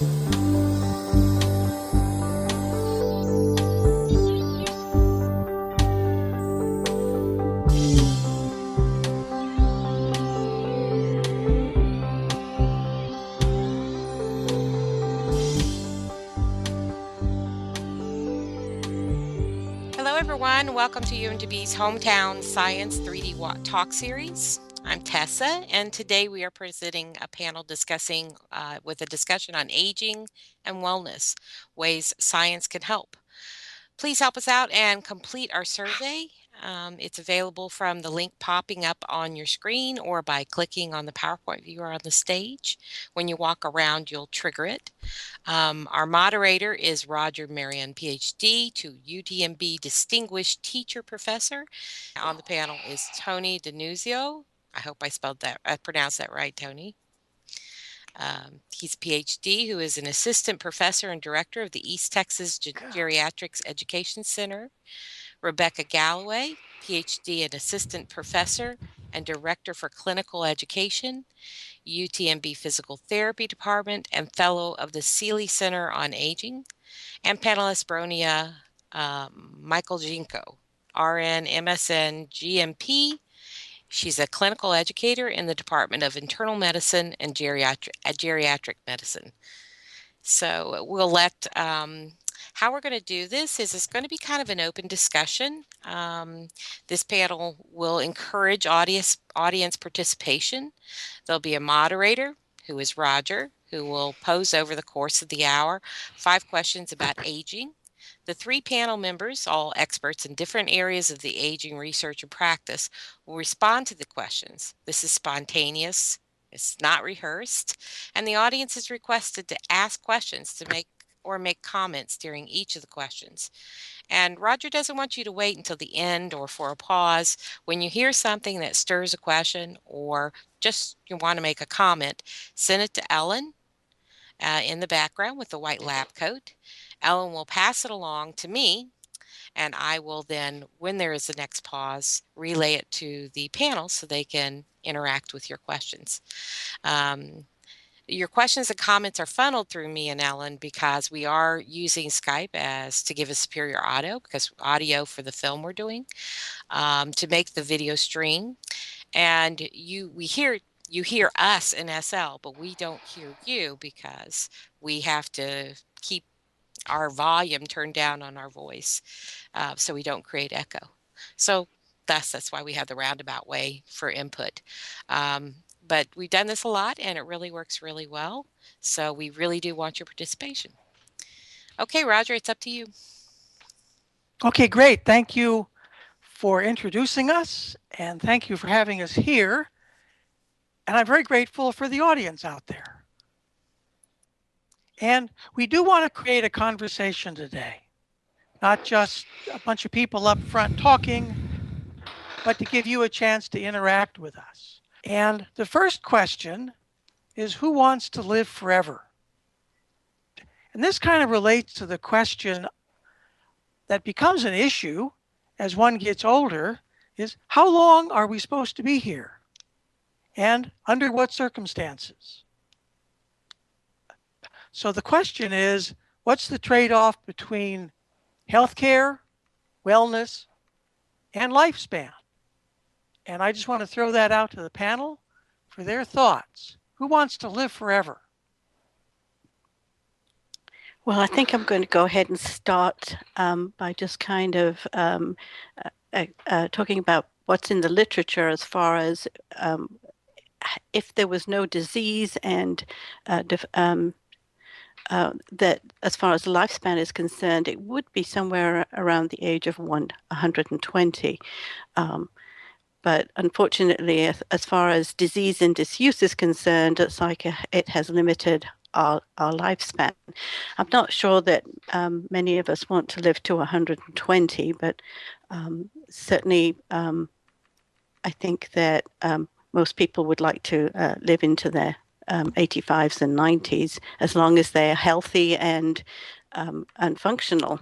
Hello everyone, welcome to UNDB's HomeTown Science 3D Talk Series. I'm Tessa, and today we are presenting a panel discussing with a discussion on aging and wellness, ways science can help. Please help us out and complete our survey. It's available from the link popping up on your screen or by clicking on the PowerPoint viewer on the stage. When you walk around, you'll trigger it. Our moderator is Roger Marion, PhD, to UTMB Distinguished Teacher Professor. On the panel is Tony Denuzio. I hope I pronounced that right, Tony. He's a PhD who is an assistant professor and director of the East Texas Geriatrics Education Center. Rebecca Galloway, PhD and assistant professor and director for clinical education, UTMB Physical Therapy Department, and fellow of the Seeley Center on Aging. And panelist Bronia Michael Jinko, RN, MSN, GMP. She's a clinical educator in the Department of Internal Medicine and Geriatric Medicine. So we'll let, how we're going to do this is it's going to be kind of an open discussion. This panel will encourage audience participation. There'll be a moderator, who is Roger, who will pose over the course of the hour 5 questions about aging. The 3 panel members, all experts in different areas of the aging research and practice, will respond to the questions. This is spontaneous, it's not rehearsed, and the audience is requested to ask questions to make comments during each of the questions. And Roger doesn't want you to wait until the end or for a pause. When you hear something that stirs a question or just you want to make a comment, send it to Ellen in the background with the white lab coat. Ellen will pass it along to me, and I will then, when there is the next pause, relay it to the panel so they can interact with your questions. Your questions and comments are funneled through me and Ellen because we are using Skype as to give us superior audio for the film we're doing, to make the video stream. And you hear us in SL, but we don't hear you because we have to keep our volume turned down on our voice so we don't create echo. So that's why we have the roundabout way for input. But we've done this a lot and it really works really well. So we really do want your participation. Okay, Roger, it's up to you. Okay, great. Thank you for introducing us and thank you for having us here. And I'm very grateful for the audience out there. And we do want to create a conversation today, not just a bunch of people up front talking, but to give you a chance to interact with us. And the first question is, who wants to live forever? And this kind of relates to the question that becomes an issue as one gets older, is how long are we supposed to be here? And under what circumstances? So the question is, what's the trade-off between healthcare, wellness, and lifespan? And I just want to throw that out to the panel for their thoughts. Who wants to live forever? Well, I think I'm going to go ahead and start by just kind of talking about what's in the literature as far as if there was no disease and that as far as lifespan is concerned, it would be somewhere around the age of 120. But unfortunately, as far as disease and disuse is concerned, it's like it has limited our lifespan. I'm not sure that many of us want to live to 120, but certainly I think that most people would like to live into their 85s and 90s, as long as they're healthy and functional.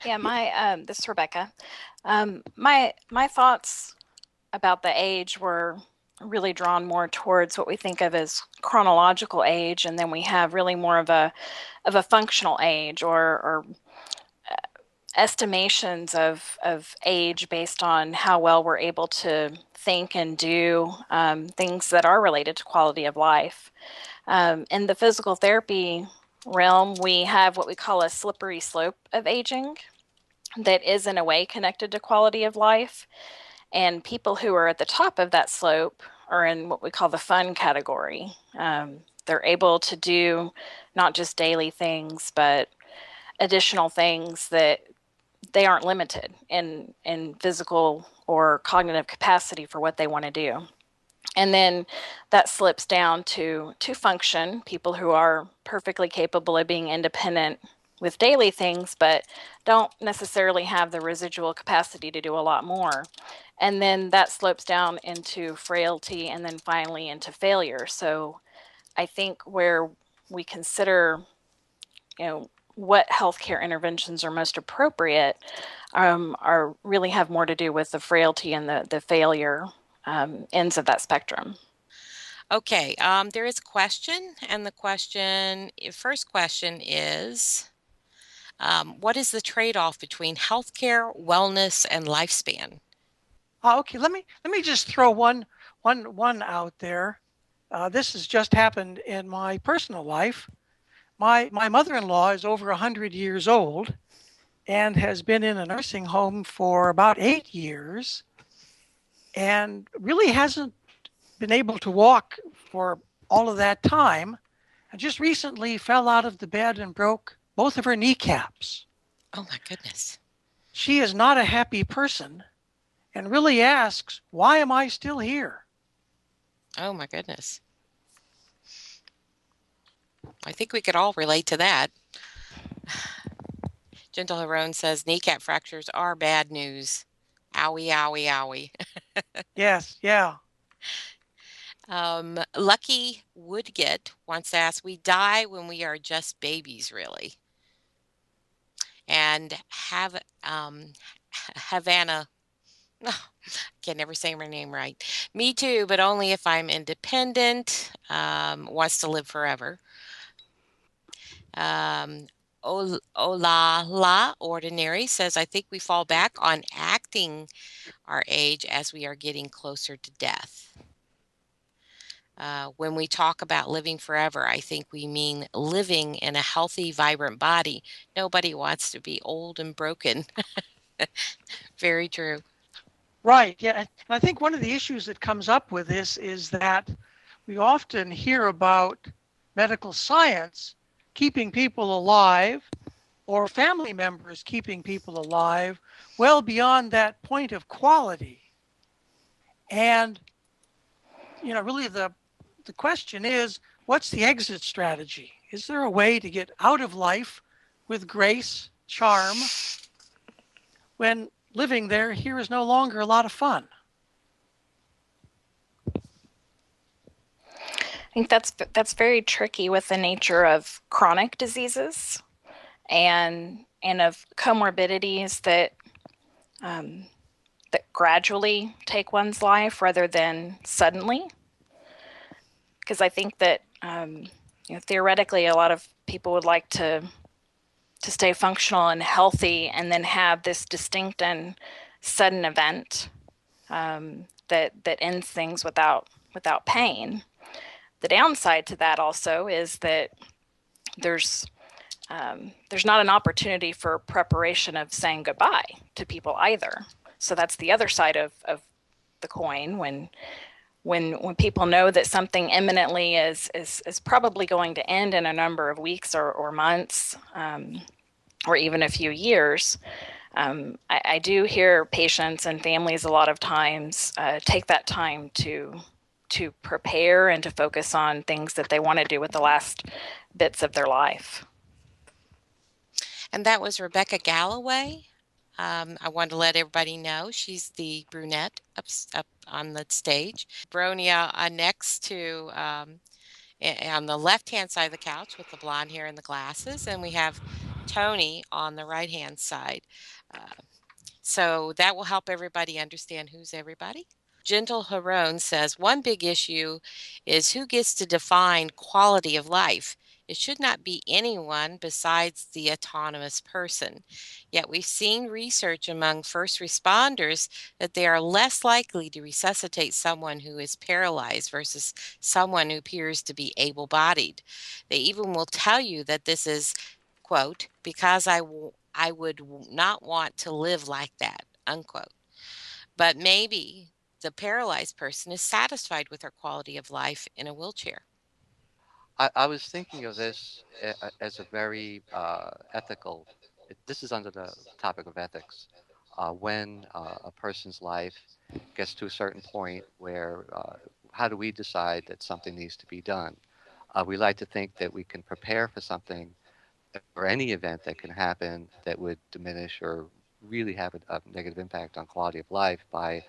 Yeah, this is Rebecca. My thoughts about the age were really drawn more towards what we think of as chronological age, and then we have really more of a functional age, or estimations of age based on how well we're able to think and do things that are related to quality of life. In the physical therapy realm, we have what we call a slippery slope of aging that is in a way connected to quality of life. And people who are at the top of that slope are in what we call the fun category. They're able to do not just daily things, but additional things that they aren't limited in physical or cognitive capacity for what they want to do. And then that slips down to function, people who are perfectly capable of being independent with daily things, but don't necessarily have the residual capacity to do a lot more. And then that slopes down into frailty, and then finally into failure. So I think where we consider, what healthcare interventions are most appropriate are really have more to do with the frailty and the failure ends of that spectrum. Okay, there is a question, and first question is, what is the trade-off between healthcare, wellness, and lifespan? Okay, let me just throw one out there. This has just happened in my personal life. My mother-in-law is over 100 years old and has been in a nursing home for about 8 years and really hasn't been able to walk for all of that time, and just recently fell out of the bed and broke both of her kneecaps. Oh my goodness. She is not a happy person and really asks, why am I still here? Oh my goodness. I think we could all relate to that. Gentle Harone says kneecap fractures are bad news. Owie, owie, owie. Yes, yeah. Lucky Woodget wants to ask, we die when we are just babies, really. And Havana, oh, can never say my name right. Me too, but only if I'm independent, wants to live forever. Ola La Ordinary says, I think we fall back on acting our age as we are getting closer to death. When we talk about living forever, I think we mean living in a healthy, vibrant body. Nobody wants to be old and broken. Very true. Right, yeah. And I think one of the issues that comes up with this is that we often hear about medical science keeping people alive, or family members keeping people alive, well beyond that point of quality. And, really the question is, what's the exit strategy? Is there a way to get out of life with grace, charm, when living here is no longer a lot of fun? I think that's very tricky with the nature of chronic diseases and of comorbidities that that gradually take one's life rather than suddenly. Because I think that theoretically, a lot of people would like to stay functional and healthy, and then have this distinct and sudden event that ends things without pain. The downside to that also is that there's not an opportunity for preparation of saying goodbye to people either. So that's the other side of the coin. When people know that something imminently is probably going to end in a number of weeks or months, or even a few years, I do hear patients and families a lot of times take that time to prepare and to focus on things that they want to do with the last bits of their life. And that was Rebecca Galloway. I wanted to let everybody know she's the brunette up on the stage. Bronia next to on the left-hand side of the couch with the blonde hair and the glasses, and we have Tony on the right-hand side. So that will help everybody understand who's everybody. Gentle Harone says one big issue is who gets to define quality of life. It should not be anyone besides the autonomous person. Yet we've seen research among first responders that they are less likely to resuscitate someone who is paralyzed versus someone who appears to be able bodied. They even will tell you that this is, quote, because I would not want to live like that, unquote. But maybe the paralyzed person is satisfied with her quality of life in a wheelchair. I was thinking of this as a very ethical. This is under the topic of ethics. When a person's life gets to a certain point where, how do we decide that something needs to be done? We like to think that we can prepare for something or any event that can happen that would diminish or really have a negative impact on quality of life by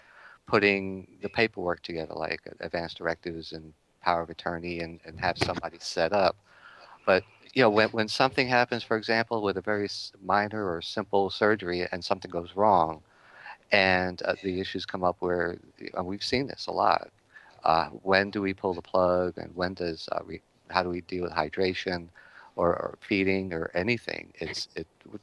putting the paperwork together, like advance directives and power of attorney, and have somebody set up. But when something happens, for example, with a very minor or simple surgery, and something goes wrong, and the issues come up where we've seen this a lot. When do we pull the plug, and how do we deal with hydration, or feeding, or anything?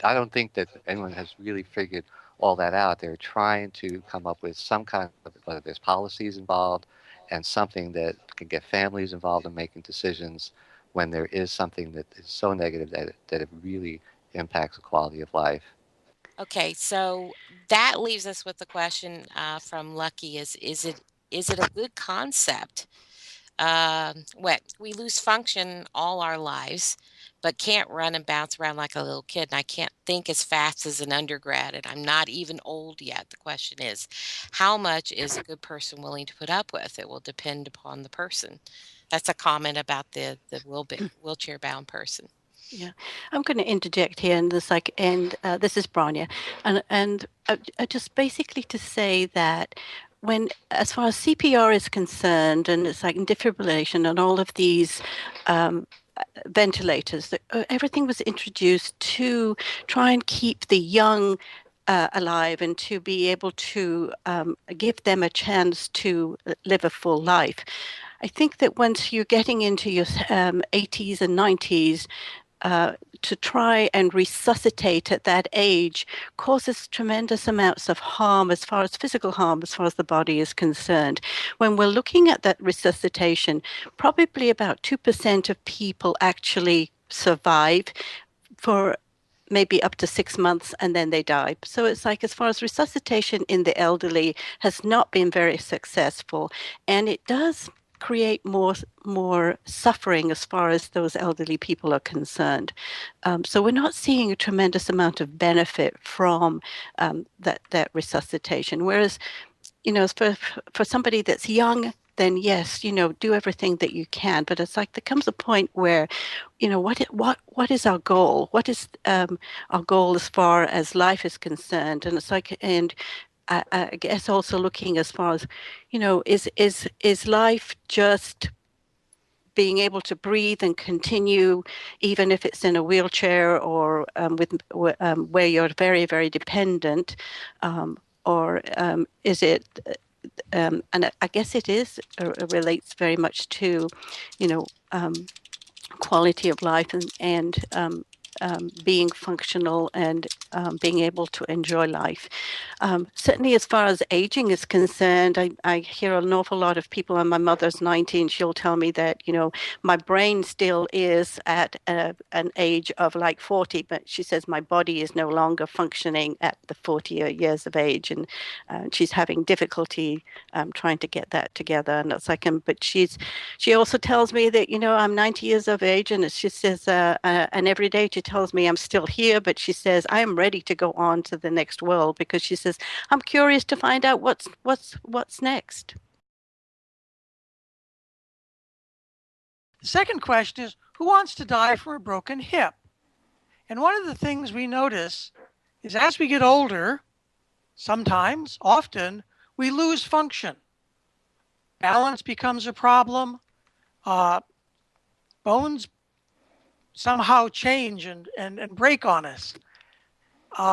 I don't think that anyone has really figured all that out. They're trying to come up with some kind of, whether there's policies involved, and something that can get families involved in making decisions when there is something that is so negative that it really impacts the quality of life. Okay, so that leaves us with the question from Lucky: is it a good concept? What we lose function all our lives, but can't run and bounce around like a little kid, and I can't think as fast as an undergrad, and I'm not even old yet. The question is, how much is a good person willing to put up with? It will depend upon the person. That's a comment about the wheelchair bound person. Yeah, I'm going to interject here, and this is Branya, and just basically to say that as far as CPR is concerned, and it's like defibrillation and all of these ventilators, everything was introduced to try and keep the young alive and to be able to give them a chance to live a full life. I think that once you're getting into your 80s and 90s, to try and resuscitate at that age causes tremendous amounts of harm, as far as physical harm, as far as the body is concerned. When we're looking at that resuscitation, probably about 2% of people actually survive for maybe up to 6 months, and then they die. So it's like, as far as resuscitation in the elderly has not been very successful, and it does create more suffering as far as those elderly people are concerned. So we're not seeing a tremendous amount of benefit from that resuscitation. Whereas, for somebody that's young, then yes, do everything that you can. But it's like there comes a point where, what is our goal? What is our goal as far as life is concerned? And it's like, and I guess also looking as far as, is life just being able to breathe and continue, even if it's in a wheelchair or where you're very, very dependent, or is it? And I guess it relates very much to, you know, quality of life and being functional and being able to enjoy life. Certainly, as far as aging is concerned, I hear an awful lot of people, and my mother's 90, and she'll tell me that, my brain still is at an age of like 40, but she says my body is no longer functioning at the 40 years of age, and she's having difficulty trying to get that together. And it's like, but she also tells me that, I'm 90 years of age, and she says, and every day she tells me I'm still here, but she says I am ready to go on to the next world, because she says I'm curious to find out what's next. The second question is, who wants to die from a broken hip? And one of the things we notice is, as we get older, sometimes, often, we lose function. Balance becomes a problem. Bones somehow change and break on us.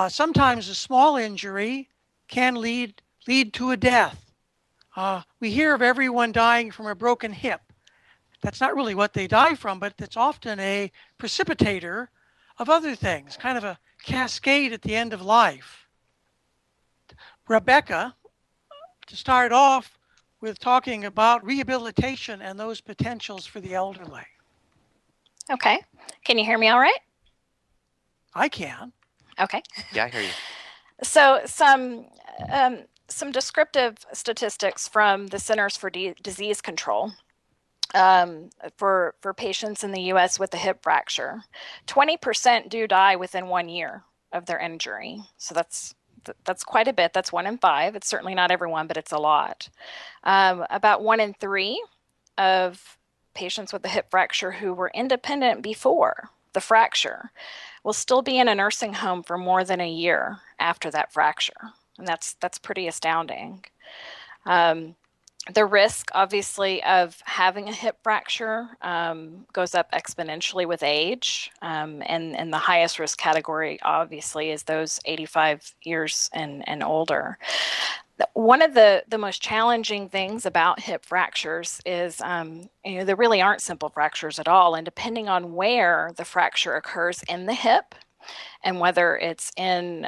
Sometimes a small injury can lead to a death. We hear of everyone dying from a broken hip. That's not really what they die from, but it's often a precipitator of other things, kind of a cascade at the end of life. Rebecca, to start off with talking about rehabilitation and those potentials for the elderly. Okay. Can you hear me all right? I can. Okay. Yeah, I hear you. So some descriptive statistics from the Centers for Disease Control for patients in the U.S. with a hip fracture. 20% do die within 1 year of their injury. So that's quite a bit. That's 1 in 5. It's certainly not everyone, but it's a lot. About 1 in 3 of patients with a hip fracture who were independent before the fracture will still be in a nursing home for more than a year after that fracture. And that's pretty astounding. The risk, obviously, of having a hip fracture goes up exponentially with age. And the highest risk category, obviously, is those 85 years and older. One of the most challenging things about hip fractures is, there really aren't simple fractures at all. And depending on where the fracture occurs in the hip and whether it's in,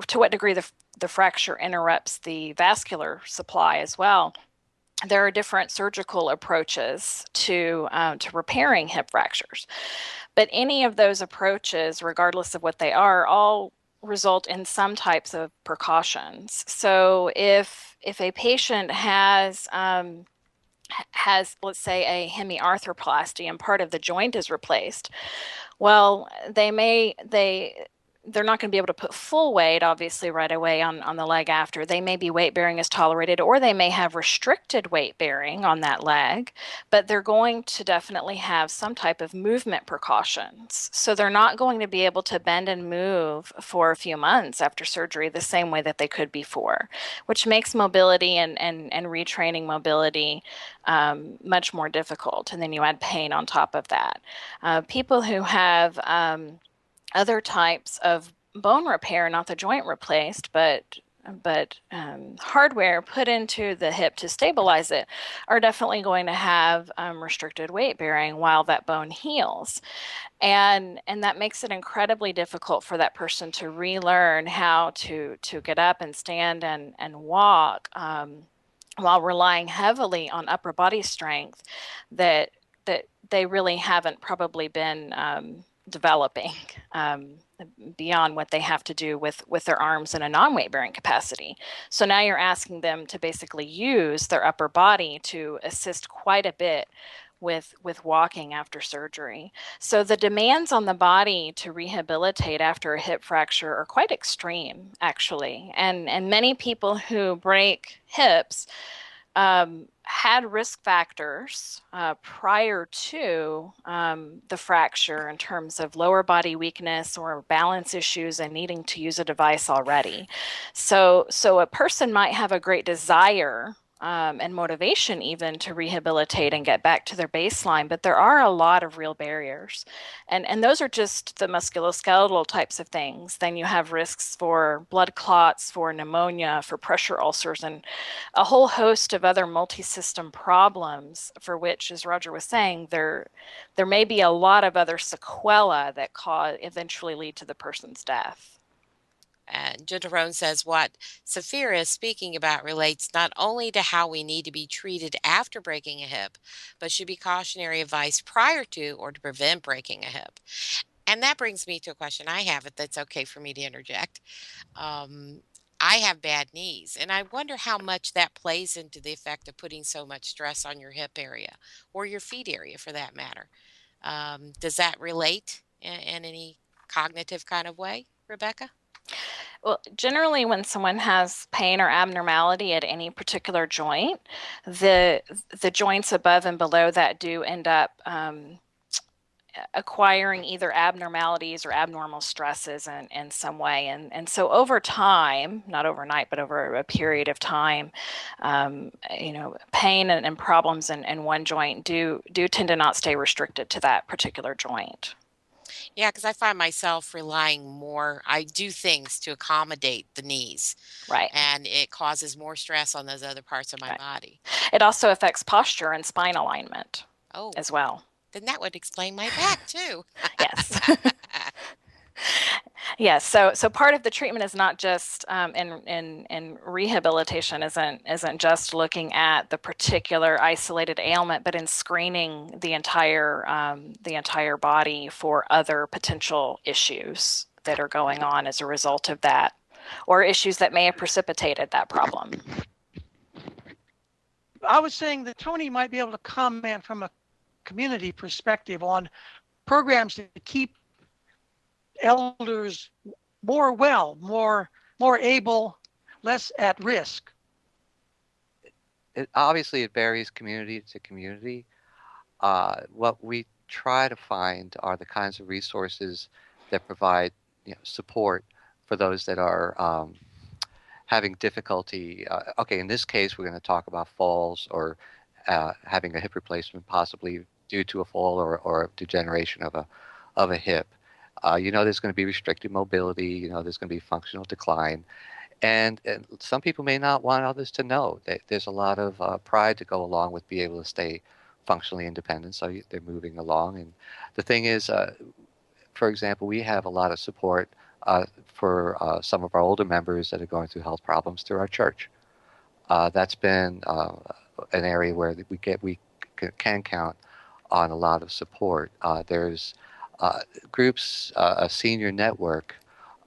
to what degree the fracture interrupts the vascular supply as well, there are different surgical approaches to repairing hip fractures. But any of those approaches, regardless of what they are, all result in some types of precautions. So if a patient has let's say a hemiarthroplasty and part of the joint is replaced, well, they're not going to be able to put full weight, obviously, right away on the leg after. They may be weight bearing as tolerated, or they may have restricted weight bearing on that leg, but they're going to definitely have some type of movement precautions. So they're not going to be able to bend and move for a few months after surgery the same way that they could before, which makes mobility and retraining mobility much more difficult. And then you add pain on top of that. People who have other types of bone repair, not the joint replaced, but hardware put into the hip to stabilize it, are definitely going to have restricted weight bearing while that bone heals. And that makes it incredibly difficult for that person to relearn how to get up and stand and walk while relying heavily on upper body strength that they really haven't probably been developing beyond what they have to do with their arms in a non-weight bearing capacity. So now you're asking them to basically use their upper body to assist quite a bit with walking after surgery. So the demands on the body to rehabilitate after a hip fracture are quite extreme, actually. And many people who break hips had risk factors prior to the fracture in terms of lower body weakness or balance issues and needing to use a device already. So a person might have a great desire and motivation even to rehabilitate and get back to their baseline, but there are a lot of real barriers. And those are just the musculoskeletal types of things. Then you have risks for blood clots, for pneumonia, for pressure ulcers, and a whole host of other multi-system problems for which, as Roger was saying, there may be a lot of other sequelae that eventually lead to the person's death. And Genterone says what Saphira is speaking about relates not only to how we need to be treated after breaking a hip, but should be cautionary advice prior to or to prevent breaking a hip. And that brings me to a question I have, if that's okay for me to interject. I have bad knees, and I wonder how much that plays into the effect of putting so much stress on your hip area or your feet area for that matter. Does that relate in any cognitive kind of way, Rebecca? Well, generally, when someone has pain or abnormality at any particular joint, the joints above and below that do end up acquiring either abnormalities or abnormal stresses in some way. And so over time, not overnight, but over a period of time, pain and problems in one joint do tend to not stay restricted to that particular joint. Yeah, because I find myself relying more. I do things to accommodate the knees, Right. and it causes more stress on those other parts of my Right. body. It also affects posture and spine alignment Oh, as well. then that would explain my back too. Yes. Yes. So part of the treatment is not just in rehabilitation isn't just looking at the particular isolated ailment, but in screening the entire body for other potential issues that are going on as a result of that, or issues that may have precipitated that problem. I was saying that Tony might be able to comment from a community perspective on programs to keep elders more well, more able, less at risk. Obviously, it varies community to community. What we try to find are the kinds of resources that provide, support for those that are having difficulty. Okay, in this case, we're going to talk about falls or having a hip replacement, possibly due to a fall or a degeneration of a hip. There's going to be restricted mobility. There's going to be functional decline. And some people may not want others to know that there's a lot of pride to go along with being able to stay functionally independent. So they're moving along. And the thing is, for example, we have a lot of support for some of our older members that are going through health problems through our church. That's been an area where we can count on a lot of support. There's groups, a senior network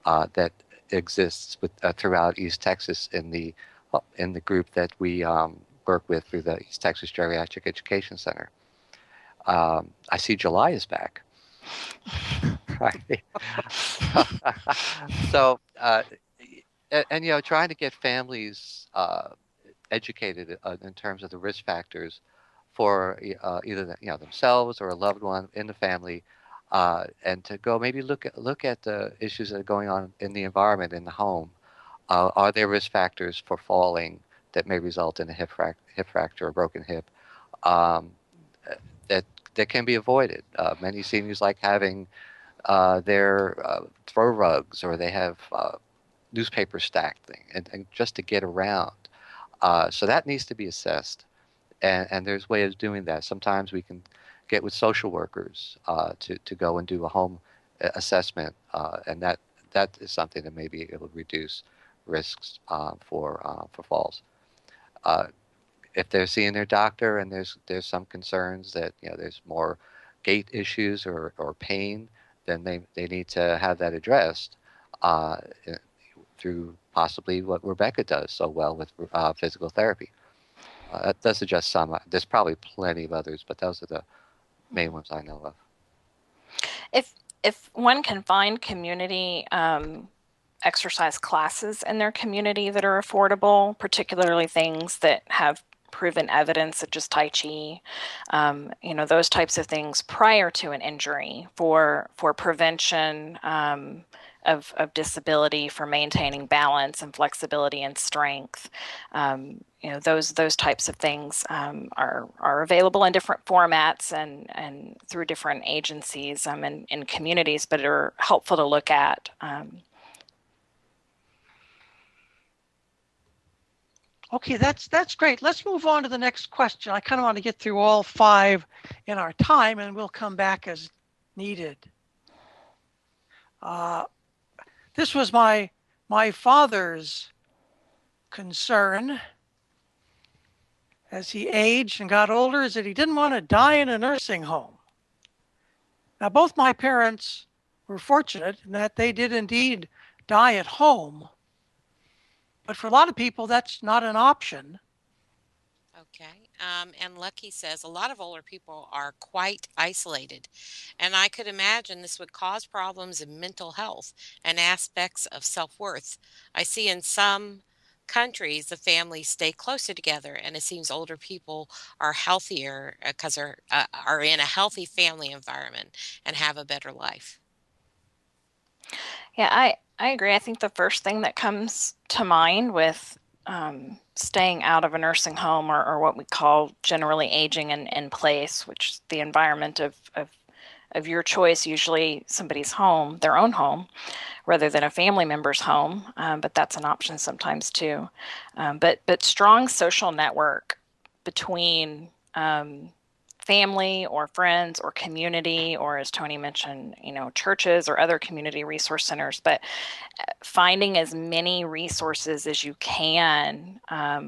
that exists throughout East Texas in the group that we work with through the East Texas Geriatric Education Center. I see July is back. Right. So, and trying to get families educated in terms of the risk factors for either themselves or a loved one in the family, and to go maybe look at the issues that are going on in the environment in the home. Are there risk factors for falling that may result in a hip fracture or broken hip um, that that can be avoided? Many seniors like having their throw rugs, or they have newspaper stacked thing, and just to get around. So that needs to be assessed, and there's ways of doing that. Sometimes we can get with social workers to go and do a home assessment, and that is something that may be able to reduce risks for falls. Uh, if they're seeing their doctor and there's some concerns that there's more gait issues or pain, then they need to have that addressed uh, eh, through possibly what Rebecca does so well with physical therapy. That suggests some. There's probably plenty of others, but those are the main ones I know of. If one can find community exercise classes in their community that are affordable, particularly things that have proven evidence such as Tai Chi, those types of things prior to an injury for prevention of disability, for maintaining balance and flexibility and strength. Those types of things are available in different formats and through different agencies and communities, but are helpful to look at. Okay, that's great. Let's move on to the next question. I kind of want to get through all 5 in our time, and we'll come back as needed. This was my father's concern as he aged and got older, is that he didn't want to die in a nursing home. Now, both my parents were fortunate in that they did indeed die at home. But for a lot of people, that's not an option. Okay. And Lucky says a lot of older people are quite isolated, and I could imagine this would cause problems in mental health and aspects of self-worth. I see in some countries the families stay closer together, and it seems older people are healthier because are in a healthy family environment and have a better life. Yeah, I agree. I think the first thing that comes to mind with staying out of a nursing home, or what we call generally aging in place, which is the environment of of your choice, usually somebody's home, their own home, rather than a family member's home. But that's an option sometimes too. But strong social network between family or friends or community, or as Tony mentioned, churches or other community resource centers. But finding as many resources as you can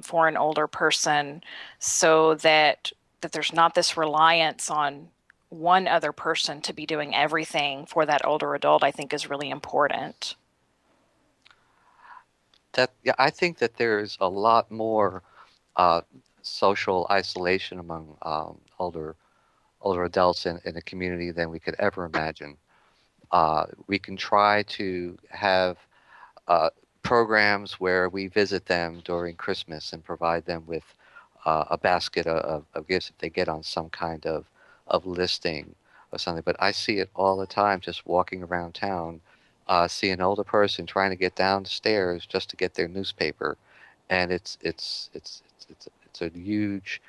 for an older person, so that there's not this reliance on one other person to be doing everything for that older adult, I think is really important. Yeah, I think that there's a lot more uh, social isolation among older adults in the community than we could ever imagine. We can try to have uh, programs where we visit them during Christmas and provide them with a basket of gifts if they get on some kind of listing or something. But I see it all the time just walking around town, see an older person trying to get down the stairs just to get their newspaper, and it's a huge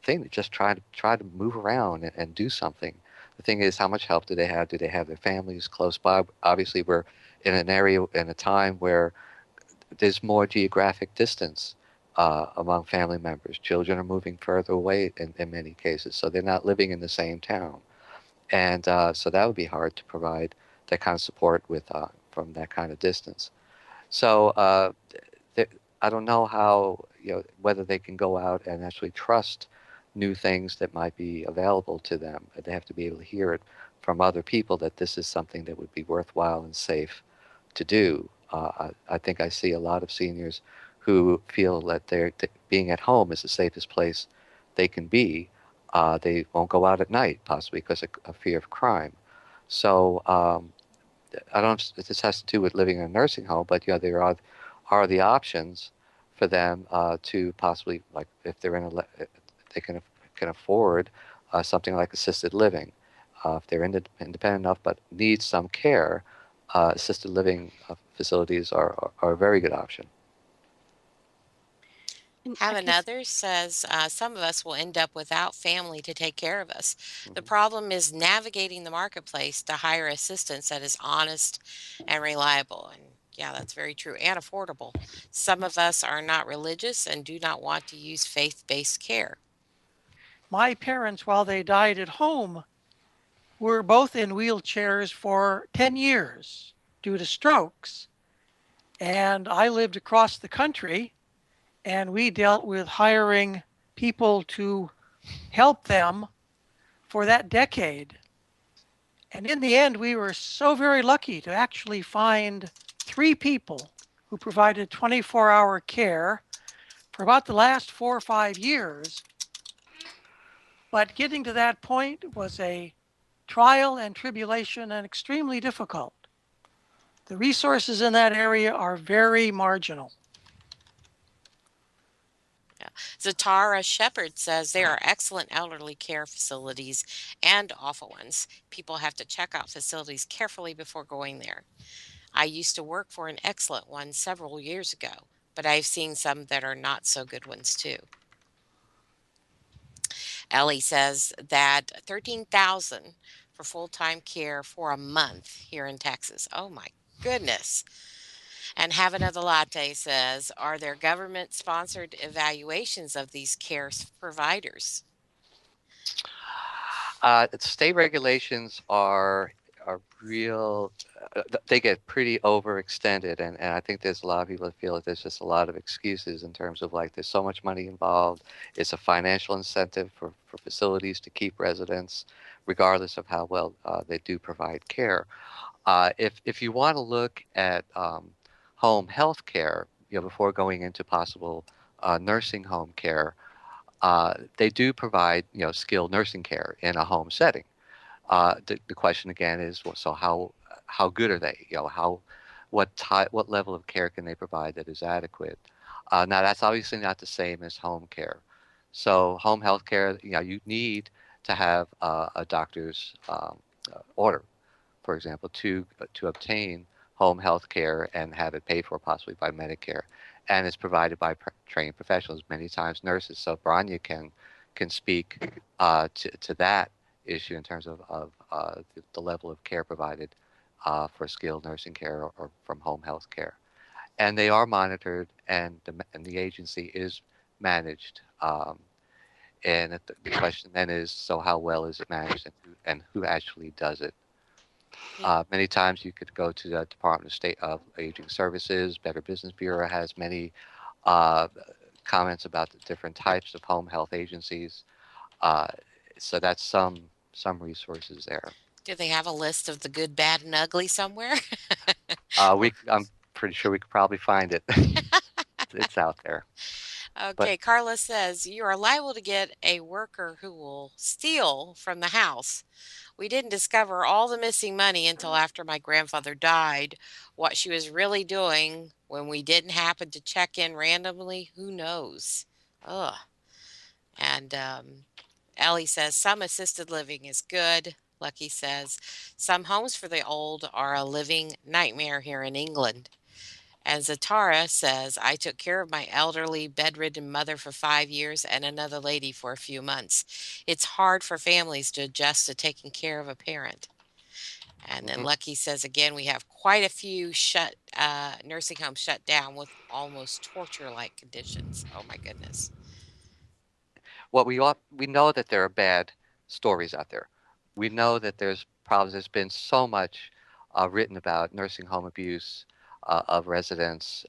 thing to just try to move around and do something. The thing is, how much help do they have? Do they have their families close by? Obviously, we're in an area in a time where there's more geographic distance among family members. Children are moving further away in many cases, so they're not living in the same town, and so that would be hard to provide that kind of support with from that kind of distance. So th- I don't know how, whether they can go out and actually trust new things that might be available to them. They have to be able to hear it from other people that this is something that would be worthwhile and safe to do. I think I see a lot of seniors who feel that being at home is the safest place they can be. They won't go out at night, possibly because of fear of crime. So I don't know if this has to do with living in a nursing home, but there are the options for them to possibly, like if they're they can afford something like assisted living. If they're independent enough but need some care, assisted living facilities are a very good option. Have another says some of us will end up without family to take care of us. The Mhm. problem is navigating the marketplace to hire assistance that is honest and reliable. And yeah, that's very true and affordable. Some of us are not religious and do not want to use faith based care. My parents, while they died at home, were both in wheelchairs for 10 years due to strokes. And I lived across the country, and we dealt with hiring people to help them for that decade. And in the end, we were so very lucky to actually find 3 people who provided 24-hour care for about the last 4 or 5 years. But getting to that point was a trial and tribulation and extremely difficult. The resources in that area are very marginal. Yeah. Zatara Shepherd says there are excellent elderly care facilities and awful ones. People have to check out facilities carefully before going there. I used to work for an excellent one several years ago, but I've seen some that are not so good ones too. Ellie says that 13,000 for full-time care for a month here in Texas. Oh my goodness. And Have Another Latte says, are there government sponsored evaluations of these providers? State regulations are real. They get pretty overextended, and I think there's a lot of people that feel that there's just a lot of excuses in terms of like there's so much money involved. It's a financial incentive for facilities to keep residents, regardless of how well they do provide care. If you want to look at home health care, before going into possible nursing home care, they do provide skilled nursing care in a home setting. The question again is, well, so how good are they? What level of care can they provide that is adequate? Now that's obviously not the same as home care. So home health care, you need to have a doctor's order, for example, to obtain home health care and have it paid for possibly by Medicare, and it's provided by trained professionals, many times nurses. So Branya can speak to that issue in terms of the level of care provided for skilled nursing care or from home health care. And they are monitored, and the agency is managed. And the question then is, so how well is it managed, and who actually does it? Many times you could go to the Department of State of Aging Services. Better Business Bureau has many uh, comments about the different types of home health agencies. Uh, so that's some resources there. Do they have a list of the good, bad, and ugly somewhere? I'm pretty sure we could probably find it. It's out there. But Okay, Carla says you are liable to get a worker who will steal from the house. We didn't discover all the missing money until after my grandfather died. What she was really doing when we didn't happen to check in randomly, who knows? Ugh. And Ellie says some assisted living is good. Lucky says some homes for the old are a living nightmare here in England. And Zatara says, I took care of my elderly, bedridden mother for 5 years and another lady for a few months. It's hard for families to adjust to taking care of a parent. And then mhm. Lucky says, again, we have quite a few nursing homes shut down with almost torture-like conditions. Oh my goodness. What we know that there are bad stories out there. We know that there's problems. There's been so much written about nursing home abuse of residents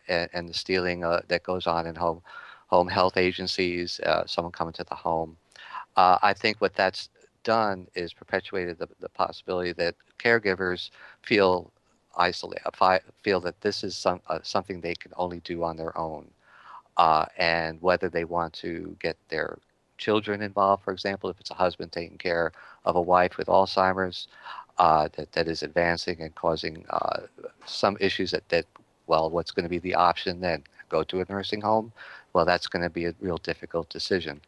and the stealing that goes on in home health agencies. Someone coming to the home. I think what that's done is perpetuated the possibility that caregivers feel isolated, feel that this is something they can only do on their own, and whether they want to get their children involved, for example, if it's a husband taking care of a wife with Alzheimer's that is advancing and causing some issues well, what's going to be the option then? Go to a nursing home? Well, that's going to be a real difficult decision.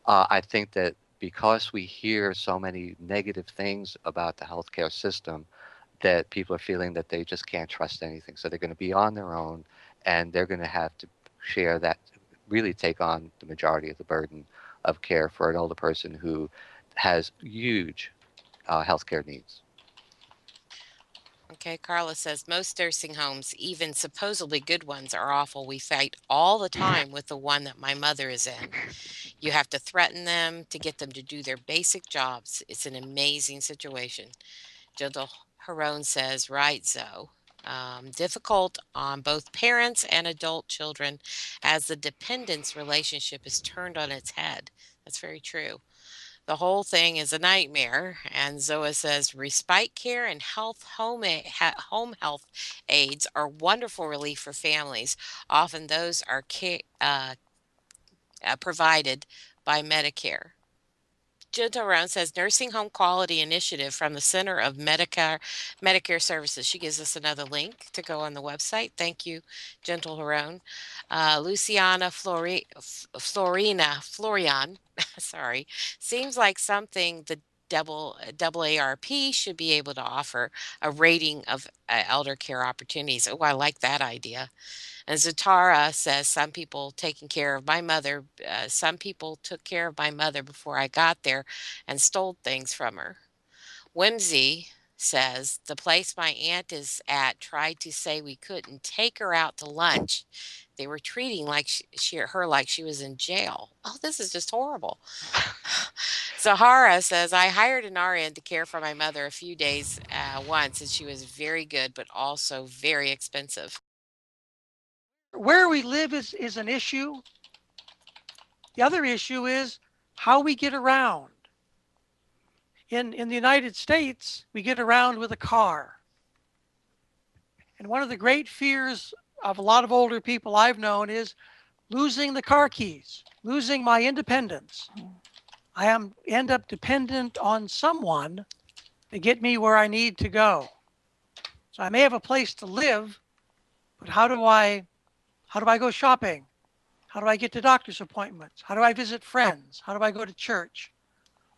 I think that because we hear so many negative things about the healthcare system, that people are feeling that they just can't trust anything. So they're going to be on their own, and they're going to have to share that, really take on the majority of the burden of care for an older person who has huge healthcare needs. Okay, Carla says most nursing homes, even supposedly good ones, are awful. We fight all the time with the one that my mother is in. You have to threaten them to get them to do their basic jobs. It's an amazing situation. Gentle Harone says, right, Zoe. Difficult on both parents and adult children as the dependence relationship is turned on its head. That's very true. The whole thing is a nightmare. And Zoa says respite care and home health aides are wonderful relief for families. Often those are provided by Medicare. Gentle Round says Nursing Home Quality Initiative from the Center of Medicare Services. She gives us another link to go on the website. Thank you, Gentle Harone. Luciana Florian, sorry, seems like something the double ARP should be able to offer a rating of elder care opportunities. Oh, I like that idea. And Zatara says, some people took care of my mother before I got there and stole things from her. Whimsy says, the place my aunt is at tried to say we couldn't take her out to lunch. They were treating her like she was in jail. Oh, this is just horrible. Zahara says, I hired an RN to care for my mother a few days once, and she was very good, but also very expensive. Where we live is an issue. The other issue is how we get around. In the United States, we get around with a car. And one of the great fears of a lot of older people I've known is losing the car keys, losing my independence. I end up dependent on someone to get me where I need to go. So I may have a place to live, but how do I go shopping? How do I get to doctor's appointments? How do I visit friends? How do I go to church?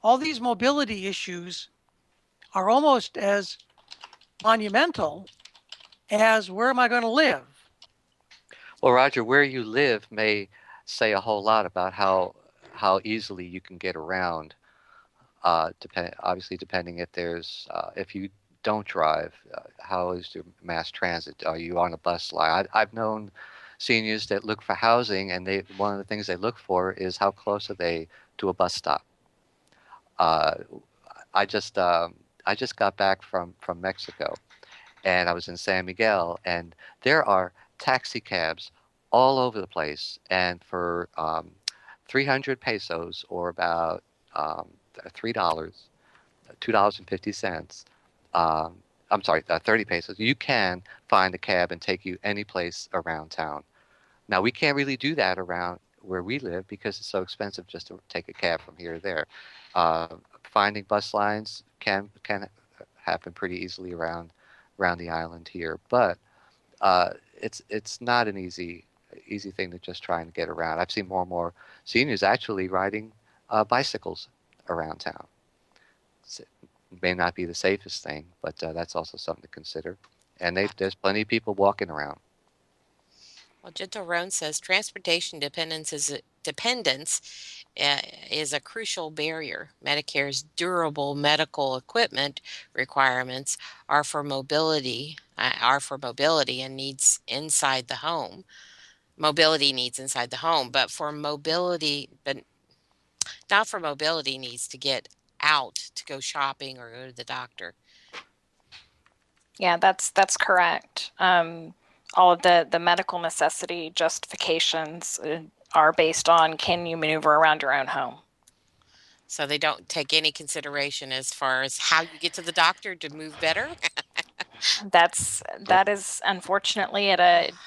All these mobility issues are almost as monumental as where am I going to live? Well, Roger, where you live may say a whole lot about how easily you can get around. Obviously depending if there's if you don't drive, how is your mass transit? Are you on a bus line? I've known seniors that look for housing, and they one of the things they look for is how close are they to a bus stop. Uh, I just um, I just got back from Mexico, and I was in San Miguel, and there are taxi cabs all over the place, and for 300 pesos, or about um, $3, $2.50. Um, I'm sorry, 30 pesos. You can find a cab and take you any place around town. Now, we can't really do that around where we live because it's so expensive just to take a cab from here to there. Finding bus lines can happen pretty easily around the island here, but it's not an easy thing to just try and get around. I've seen more and more seniors actually riding bicycles around town. It may not be the safest thing, but that's also something to consider. And there's plenty of people walking around. Well, Gentle Roan says transportation dependence is a crucial barrier. Medicare's durable medical equipment requirements are for mobility and needs inside the home. Mobility needs inside the home, but not for mobility needs to get out to go shopping or go to the doctor. Yeah, that's correct. All of the medical necessity justifications are based on, can you maneuver around your own home? So they don't take any consideration as far as how you get to the doctor to move better. Nope. That is unfortunately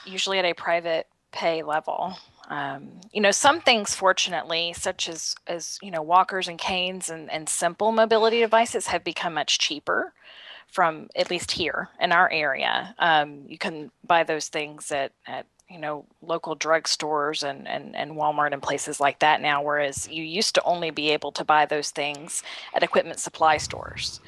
usually at a private pay level. Some things, fortunately, such as walkers and canes and simple mobility devices, have become much cheaper from, at least here in our area. You can buy those things at local drugstores and Walmart and places like that now, whereas you used to only be able to buy those things at equipment supply stores.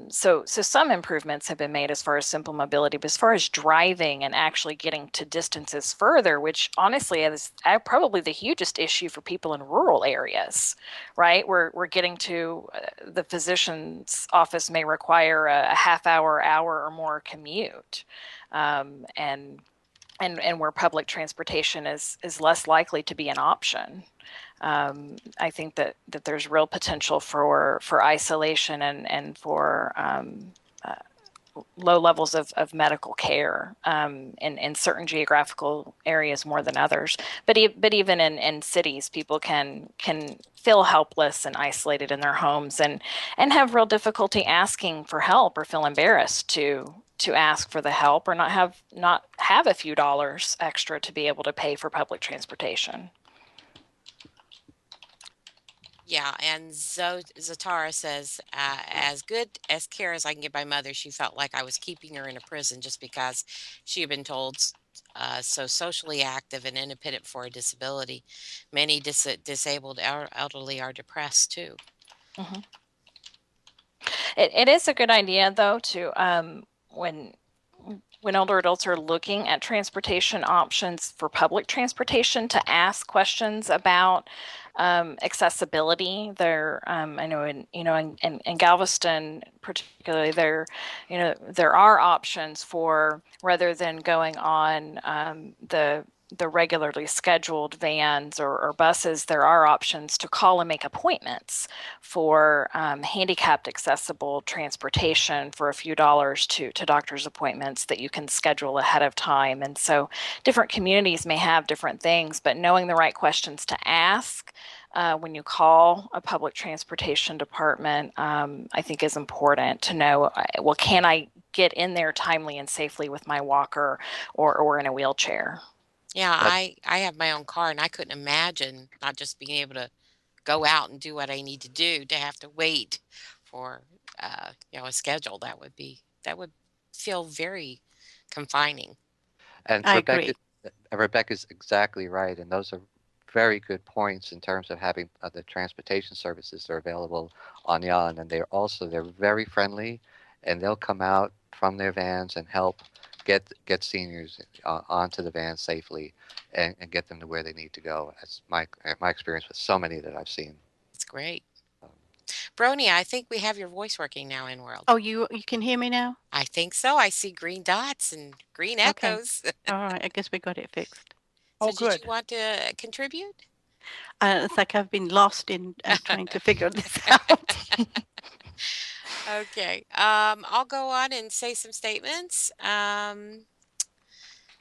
So some improvements have been made as far as simple mobility, but as far as driving and actually getting to distances further, which honestly is probably the hugest issue for people in rural areas, right? We're getting to the physician's office may require a half hour or more commute, and where public transportation is less likely to be an option. I think that there's real potential for isolation and for low levels of medical care in certain geographical areas more than others. But even in cities, people can feel helpless and isolated in their homes and have real difficulty asking for help, or feel embarrassed to ask for the help, or not have a few dollars extra to be able to pay for public transportation. Yeah, and Zatara says, as good as care as I can give my mother, she felt like I was keeping her in a prison just because she had been told so socially active and independent for a disability. Many disabled elderly are depressed too. Mm-hmm. It is a good idea, though, to when older adults are looking at transportation options for public transportation, to ask questions about accessibility. I know in Galveston particularly, there are options for, rather than going on the regularly scheduled vans or buses, there are options to call and make appointments for handicapped accessible transportation for a few dollars to doctor's appointments that you can schedule ahead of time. And so different communities may have different things, but knowing the right questions to ask when you call a public transportation department, I think is important to know, well, can I get in there timely and safely with my walker or in a wheelchair? Yeah, That I have my own car, and I couldn't imagine not just being able to go out and do what I need to do, to have to wait for a schedule. That would feel very confining. and I agree. Rebecca's exactly right, and those are very good points in terms of having the transportation services that are available on the island, and they're very friendly, and they'll come out from their vans and help get seniors onto the van safely, and get them to where they need to go. That's my experience with so many that I've seen. It's great. Um, Brony, I think we have your voice working now in World. Oh, you can hear me now? I think so. I see green dots and green Okay. echoes. All right. I guess we got it fixed. So Oh, did you good. want to contribute? It's like I've been lost in trying to figure this out. Okay. I'll go on and say some statements.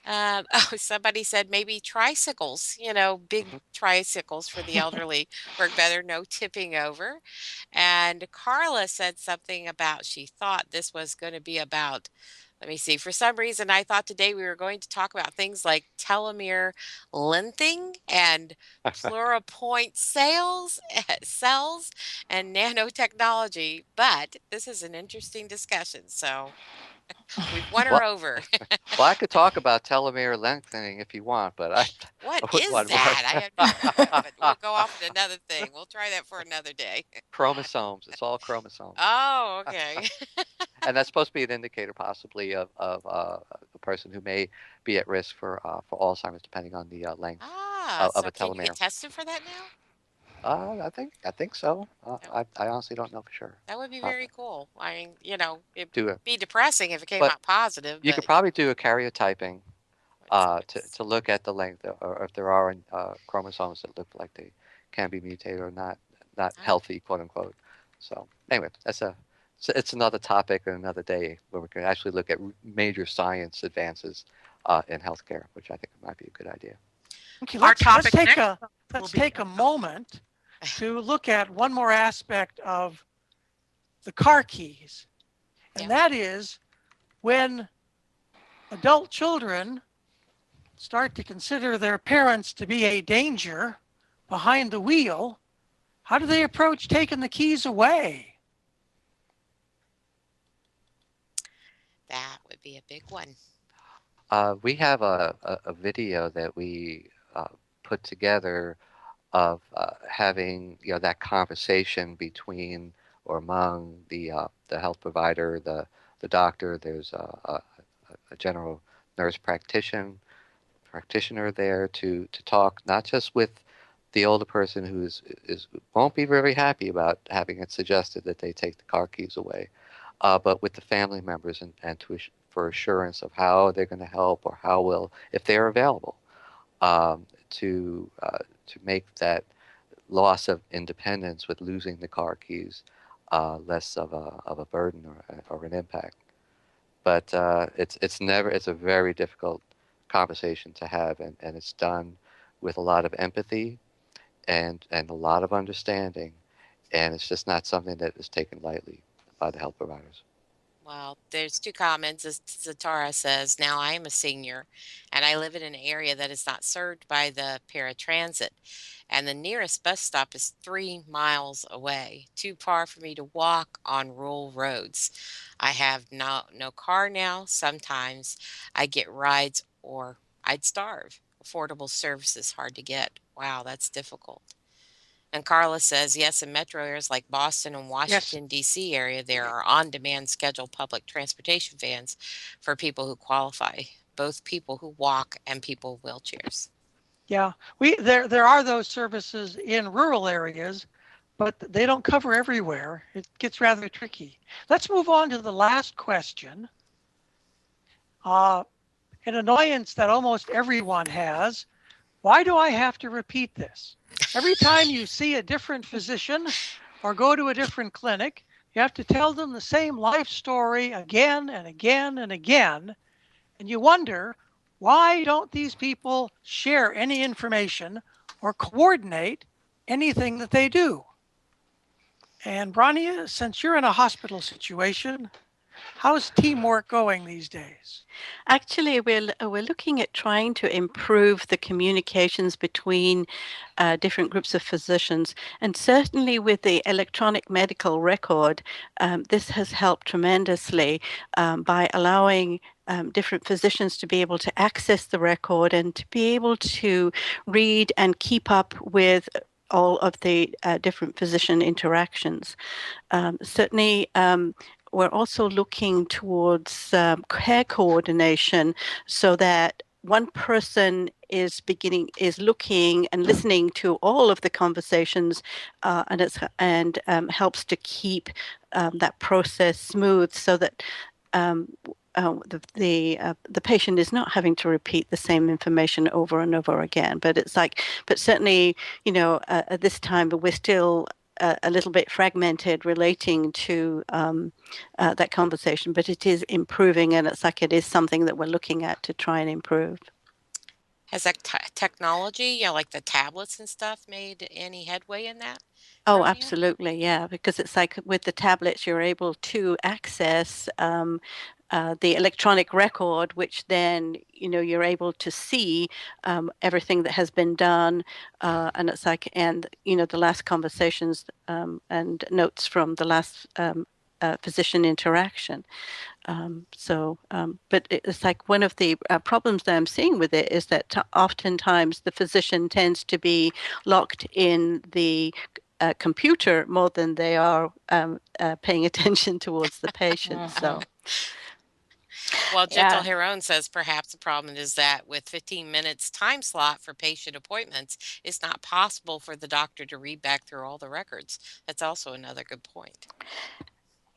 Oh, somebody said maybe tricycles, big tricycles for the elderly work better, no tipping over. And Carla said something about she thought this was going to be about, let me see, for some reason I thought today we were going to talk about things like telomere lengthening and pluripoint cells and nanotechnology, but this is an interesting discussion, so we've won her Well, over. well, I could talk about telomere lengthening if you want, but I What wouldn't is want more. that? I have no idea, but we'll go off on another thing. We'll try that for another day. Chromosomes. It's all chromosomes. Oh, okay. And that's supposed to be an indicator possibly of a person who may be at risk for Alzheimer's, depending on the length of So a can you get telomere. tested for that now? I think so. Oh, I honestly don't know for sure. that would be Uh, very cool. I mean, it'd do it, be depressing if it came but out positive, you could but probably do a karyotyping let's see. to look at the length, or if there are chromosomes that look like they can be mutated or not Ah, healthy, quote unquote. So anyway, it's another topic and another day where we can actually look at major science advances in healthcare, which I think might be a good idea. Okay, Our let's topic take next a will let's be take a moment to look at one more aspect of the car keys, and yeah. that is when adult children start to consider their parents to be a danger behind the wheel, how do they approach taking the keys away? That would be a big one. We have a video that we put together of having that conversation between or among the health provider, the doctor. There's a general nurse practitioner there to talk not just with the older person who is won't be very happy about having it suggested that they take the car keys away, but with the family members and for assurance of how they're going to help or how will if they're available to make that loss of independence with losing the car keys less of a burden or an impact. But it's a very difficult conversation to have, and it's done with a lot of empathy and a lot of understanding, and it's just not something that is taken lightly by the health providers. Well, there's two comments. As Zatara says, now I am a senior and I live in an area that is not served by the paratransit, and the nearest bus stop is 3 miles away, too far for me to walk on rural roads. I have no car now. Sometimes I get rides or I'd starve. Affordable service is hard to get. Wow, that's difficult. And Carla says, yes, in metro areas like Boston and Yes, Washington, D.C. area, there are on-demand scheduled public transportation vans for people who qualify, both people who walk and people with wheelchairs. yeah, there are those services in rural areas, but they don't cover everywhere. It gets rather tricky. Let's move on to the last question. An annoyance that almost everyone has. Why do I have to repeat this? Every time you see a different physician or go to a different clinic, you have to tell them the same life story again and again and again. And you wonder, why don't these people share any information or coordinate anything that they do? And Brania, since you're in a hospital situation, how's teamwork going these days? Actually, we're looking at trying to improve the communications between different groups of physicians, and certainly with the electronic medical record, this has helped tremendously by allowing different physicians to be able to access the record and to be able to read and keep up with all of the different physician interactions. Certainly, we're also looking towards care coordination so that one person is looking and listening to all of the conversations, and helps to keep that process smooth, so that the patient is not having to repeat the same information over and over again. But certainly, at this time, we're still a little bit fragmented relating to that conversation, but it is improving, and it is something that we're looking at to try and improve. Has that technology, like the tablets and stuff, made any headway in that Oh, area? absolutely, yeah, because it's like with the tablets, you're able to access the electronic record, which then, you're able to see everything that has been done, and the last conversations and notes from the last physician interaction. But it's like one of the problems that I'm seeing with it is that oftentimes the physician tends to be locked in the computer more than they are paying attention towards the patient. So, Well, Gentle Yeah. Heron says perhaps the problem is that with 15 minutes time slot for patient appointments, it's not possible for the doctor to read back through all the records. That's also another good point.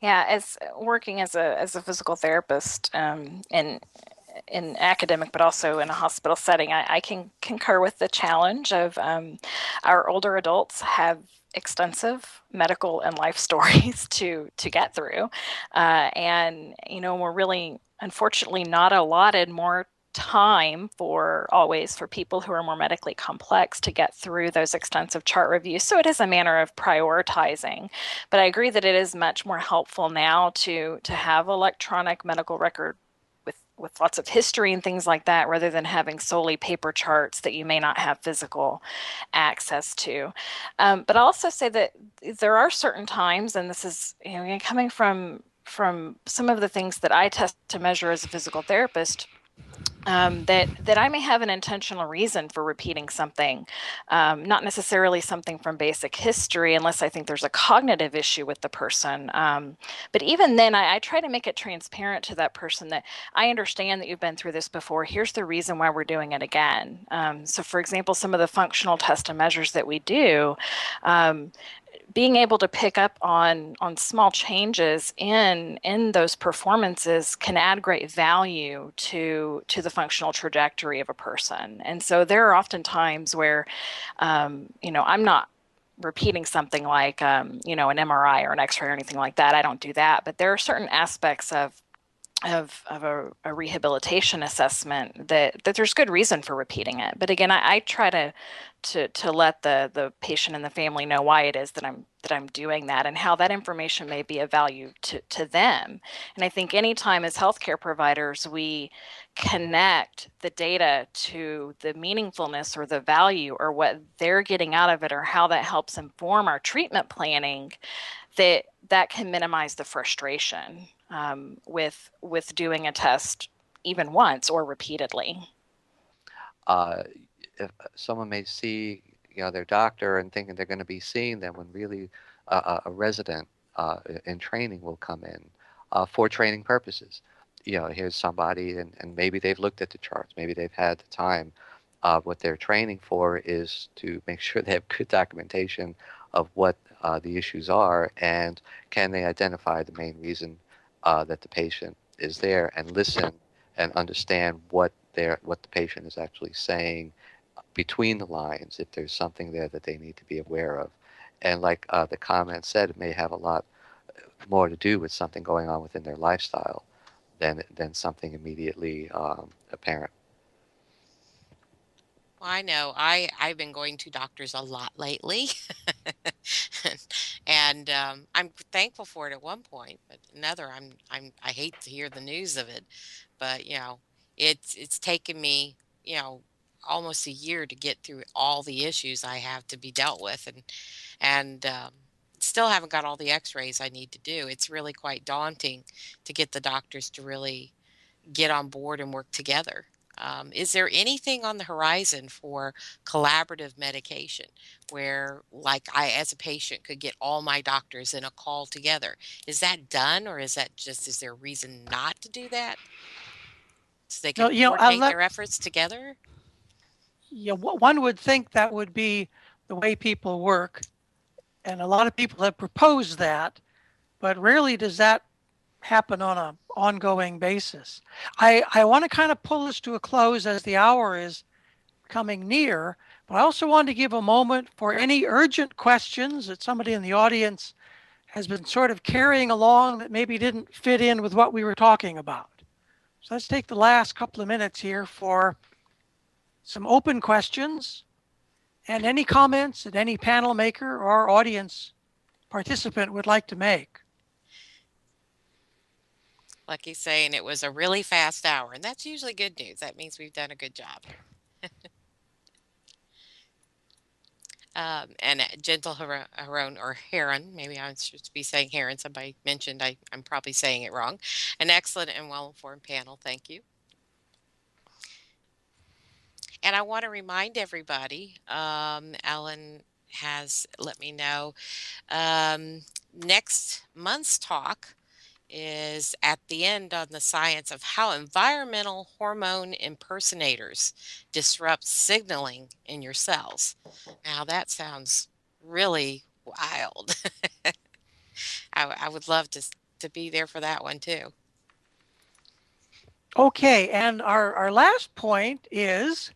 Yeah, as working as a physical therapist, in academic, but also in a hospital setting, I can concur with the challenge of our older adults have extensive medical and life stories to get through, and we're really unfortunately not allotted more time for people who are more medically complex to get through those extensive chart reviews. So it is a matter of prioritizing. But I agree that it is much more helpful now to have electronic medical record with lots of history and things like that, rather than having solely paper charts that you may not have physical access to. But I'll also say that there are certain times, and this is coming from some of the things that I test to measure as a physical therapist, that I may have an intentional reason for repeating something, not necessarily something from basic history, unless I think there's a cognitive issue with the person. But even then, I try to make it transparent to that person that I understand that you've been through this before. Here's the reason why we're doing it again. So, for example, some of the functional test and measures that we do, being able to pick up on small changes in those performances can add great value to the functional trajectory of a person. And so there are often times where I'm not repeating something like an MRI or an X-ray or anything like that. I don't do that, but there are certain aspects of a rehabilitation assessment that there's good reason for repeating it. But again, I try to let the patient and the family know why it is that I'm doing that, and how that information may be of value to them. And I think anytime as healthcare providers we connect the data to the meaningfulness or the value or what they're getting out of it, or how that helps inform our treatment planning, that can minimize the frustration with doing a test even once or repeatedly. Uh, if someone may see, their doctor and thinking they're going to be seeing them, when really a resident in training will come in for training purposes. Here's somebody, and maybe they've looked at the charts, maybe they've had the time. What they're training for is to make sure they have good documentation of what the issues are, and can they identify the main reason that the patient is there, and listen and understand what the patient is actually saying between the lines, if there's something there that they need to be aware of. And like the comment said, it may have a lot more to do with something going on within their lifestyle than something immediately apparent. Well, I know I've been going to doctors a lot lately, and I'm thankful for it at one point, but another I hate to hear the news of it, but it's taken me almost a year to get through all the issues I have to be dealt with, and still haven't got all the X-rays I need to do. It's really quite daunting to get the doctors to really get on board and work together. Is there anything on the horizon for collaborative medication where, like, I, as a patient, could get all my doctors in a call together? Is that done, or is there a reason not to do that? so they No, can you know, coordinate their efforts together? one would think that would be the way people work, and a lot of people have proposed that, but rarely does that happen on an ongoing basis. I want to kind of pull this to a close as the hour is coming near, but I also want to give a moment for any urgent questions that somebody in the audience has been sort of carrying along that maybe didn't fit in with what we were talking about. So let's take the last couple of minutes here for some open questions and any comments that any panel maker or audience participant would like to make. Like he's saying, it was a really fast hour, and that's usually good news. That means we've done a good job. And Gentle Heron, or Heron, maybe I should be saying Heron. Somebody mentioned I'm probably saying it wrong. An excellent and well-informed panel. Thank you. And I want to remind everybody, Alan has let me know, next month's talk is at the end on the science of how environmental hormone impersonators disrupt signaling in your cells. Now that sounds really wild. I would love to be there for that one too. Okay, and our last point is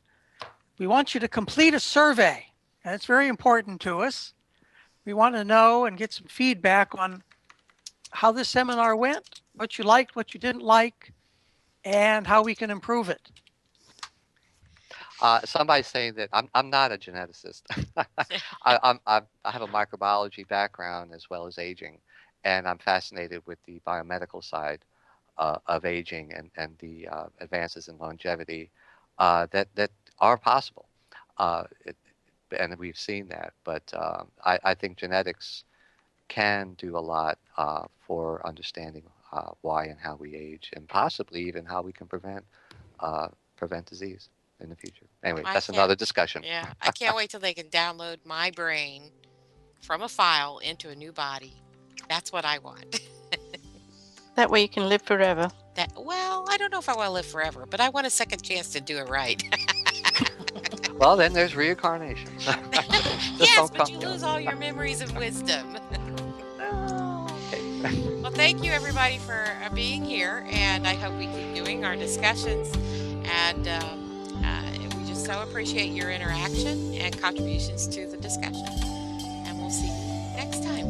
we want you to complete a survey, and it's very important to us. We want to know and get some feedback on how this seminar went, what you liked, what you didn't like, and how we can improve it. Somebody's saying that I'm not a geneticist. I have a microbiology background as well as aging, and I'm fascinated with the biomedical side of aging and the advances in longevity that are possible. And we've seen that. But I think genetics can do a lot for understanding why and how we age, and possibly even how we can prevent disease in the future. Anyway, that's another discussion. Yeah, I can't wait till they can download my brain from a file into a new body. That's what I want. That way you can live forever. Well, I don't know if I want to live forever, but I want a second chance to do it right. Well, then there's reincarnation. Yes, but you lose all your memories of wisdom. Well, thank you everybody for being here, and I hope we keep doing our discussions. And we just so appreciate your interaction and contributions to the discussion. And we'll see you next time.